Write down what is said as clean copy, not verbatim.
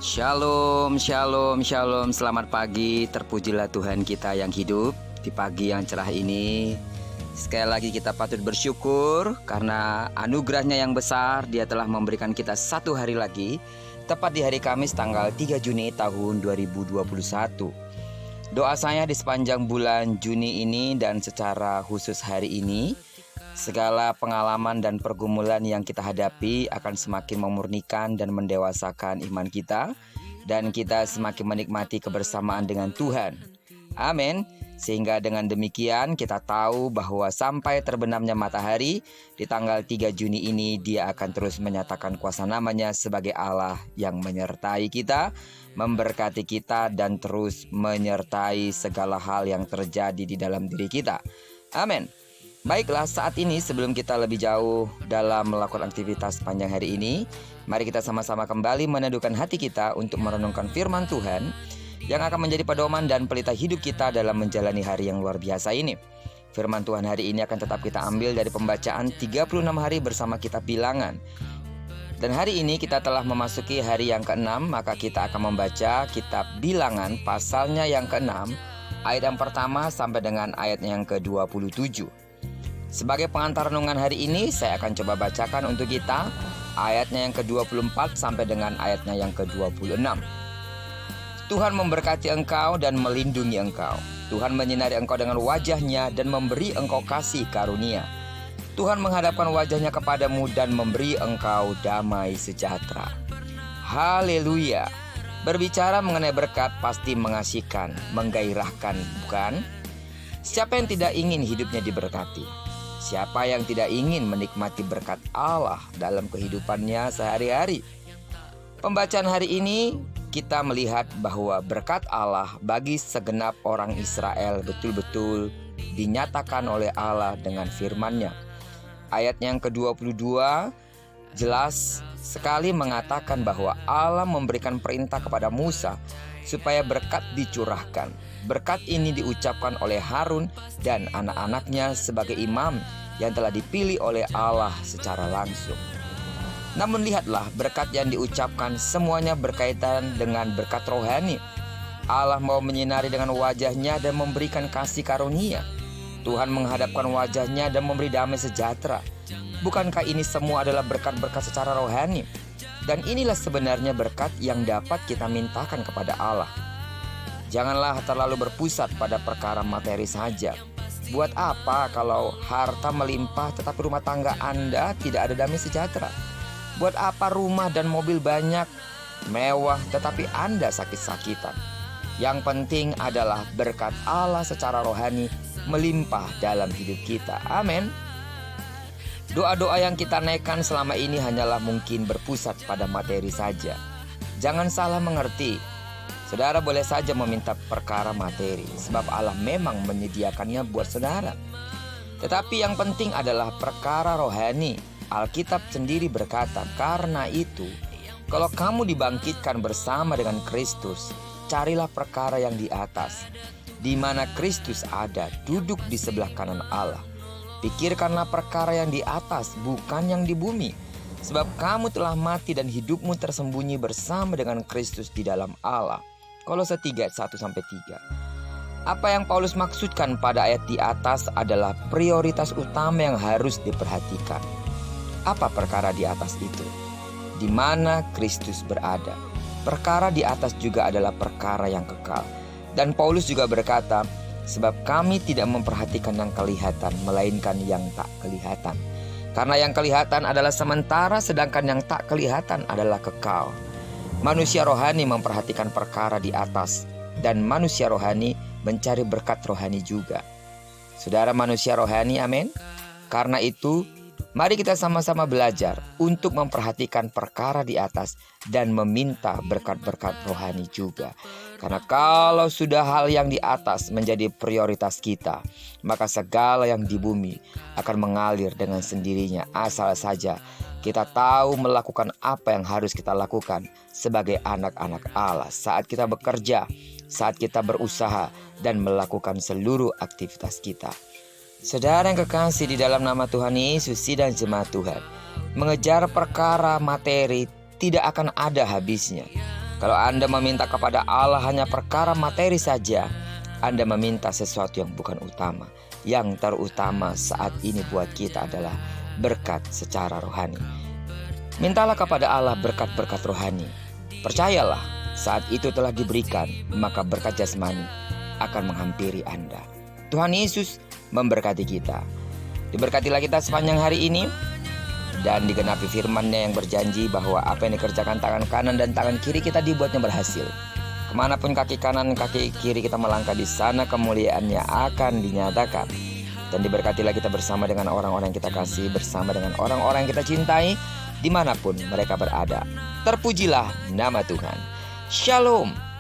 Shalom, shalom, shalom. Selamat pagi, terpujilah Tuhan kita yang hidup di pagi yang cerah ini. Sekali lagi kita patut bersyukur karena anugerahnya yang besar. Dia telah memberikan kita satu hari lagi, tepat di hari Kamis tanggal 3 Juni tahun 2021. Doa saya di sepanjang bulan Juni ini dan secara khusus hari ini, segala pengalaman dan pergumulan yang kita hadapi akan semakin memurnikan dan mendewasakan iman kita, dan kita semakin menikmati kebersamaan dengan Tuhan. Amin. Sehingga dengan demikian kita tahu bahwa sampai terbenamnya matahari di tanggal 3 Juni ini, Dia akan terus menyatakan kuasa namanya sebagai Allah yang menyertai kita, memberkati kita, dan terus menyertai segala hal yang terjadi di dalam diri kita. Amin. Baiklah, saat ini sebelum kita lebih jauh dalam melakukan aktivitas sepanjang hari ini, mari kita sama-sama kembali meneduhkan hati kita untuk merenungkan firman Tuhan yang akan menjadi pedoman dan pelita hidup kita dalam menjalani hari yang luar biasa ini. Firman Tuhan hari ini akan tetap kita ambil dari pembacaan 36 hari bersama kitab Bilangan. Dan hari ini kita telah memasuki hari yang ke-6, maka kita akan membaca kitab Bilangan pasalnya yang ke-6, ayat yang pertama sampai dengan ayat yang ke-27. Sebagai pengantar renungan hari ini, saya akan coba bacakan untuk kita ayatnya yang ke-24 sampai dengan ayatnya yang ke-26. Tuhan memberkati engkau dan melindungi engkau. Tuhan menyinari engkau dengan wajahnya dan memberi engkau kasih karunia. Tuhan menghadapkan wajahnya kepadamu dan memberi engkau damai sejahtera. Haleluya. Berbicara mengenai berkat pasti mengasihkan, menggairahkan, bukan? Siapa yang tidak ingin hidupnya diberkati? Siapa yang tidak ingin menikmati berkat Allah dalam kehidupannya sehari-hari? Pembacaan hari ini kita melihat bahwa berkat Allah bagi segenap orang Israel betul-betul dinyatakan oleh Allah dengan firman-Nya. Ayat yang ke-22 jelas sekali mengatakan bahwa Allah memberikan perintah kepada Musa supaya berkat dicurahkan. Berkat ini diucapkan oleh Harun dan anak-anaknya sebagai imam yang telah dipilih oleh Allah secara langsung. Namun lihatlah, berkat yang diucapkan semuanya berkaitan dengan berkat rohani. Allah mau menyinari dengan wajahnya dan memberikan kasih karunia. Tuhan menghadapkan wajahnya dan memberi damai sejahtera. Bukankah ini semua adalah berkat-berkat secara rohani? Dan inilah sebenarnya berkat yang dapat kita mintakan kepada Allah. Janganlah terlalu berpusat pada perkara materi saja. Buat apa kalau harta melimpah tetapi rumah tangga Anda tidak ada damai sejahtera? Buat apa rumah dan mobil banyak, mewah, tetapi Anda sakit-sakitan? Yang penting adalah berkat Allah secara rohani melimpah dalam hidup kita. Amin. Doa-doa yang kita naikkan selama ini hanyalah mungkin berpusat pada materi saja. Jangan salah mengerti. Saudara boleh saja meminta perkara materi, sebab Allah memang menyediakannya buat saudara. Tetapi yang penting adalah perkara rohani. Alkitab sendiri berkata, karena itu, kalau kamu dibangkitkan bersama dengan Kristus, carilah perkara yang di atas, di mana Kristus ada, duduk di sebelah kanan Allah. Pikirkanlah perkara yang di atas, bukan yang di bumi. Sebab kamu telah mati dan hidupmu tersembunyi bersama dengan Kristus di dalam Allah. Kolose 3 ayat 1-3. Apa yang Paulus maksudkan pada ayat di atas adalah prioritas utama yang harus diperhatikan. Apa perkara di atas itu? Di mana Kristus berada. Perkara di atas juga adalah perkara yang kekal. Dan Paulus juga berkata, sebab kami tidak memperhatikan yang kelihatan, melainkan yang tak kelihatan. Karena yang kelihatan adalah sementara, sedangkan yang tak kelihatan adalah kekal. Manusia rohani memperhatikan perkara di atas, dan manusia rohani mencari berkat rohani juga. Saudara manusia rohani, amin. Karena itu, mari kita sama-sama belajar untuk memperhatikan perkara di atas dan meminta berkat-berkat rohani juga. Karena kalau sudah hal yang di atas menjadi prioritas kita, maka segala yang di bumi akan mengalir dengan sendirinya, asal saja kita tahu melakukan apa yang harus kita lakukan sebagai anak-anak Allah saat kita bekerja, saat kita berusaha dan melakukan seluruh aktivitas kita. Saudara yang kekasih di dalam nama Tuhan Yesus dan jemaat Tuhan, mengejar perkara materi tidak akan ada habisnya. Kalau Anda meminta kepada Allah hanya perkara materi saja, Anda meminta sesuatu yang bukan utama. Yang terutama saat ini buat kita adalah berkat secara rohani. Mintalah kepada Allah berkat-berkat rohani. Percayalah, saat itu telah diberikan, maka berkat jasmani akan menghampiri Anda. Tuhan Yesus memberkati kita. Diberkatilah kita sepanjang hari ini, dan digenapi firman-Nya yang berjanji bahwa apa yang dikerjakan tangan kanan dan tangan kiri kita dibuatnya berhasil. Kemanapun kaki kanan kaki kiri kita melangkah, di sana kemuliaan-Nya akan dinyatakan. Dan diberkatilah kita bersama dengan orang-orang yang kita kasih, bersama dengan orang-orang yang kita cintai, dimanapun mereka berada. Terpujilah nama Tuhan. Shalom.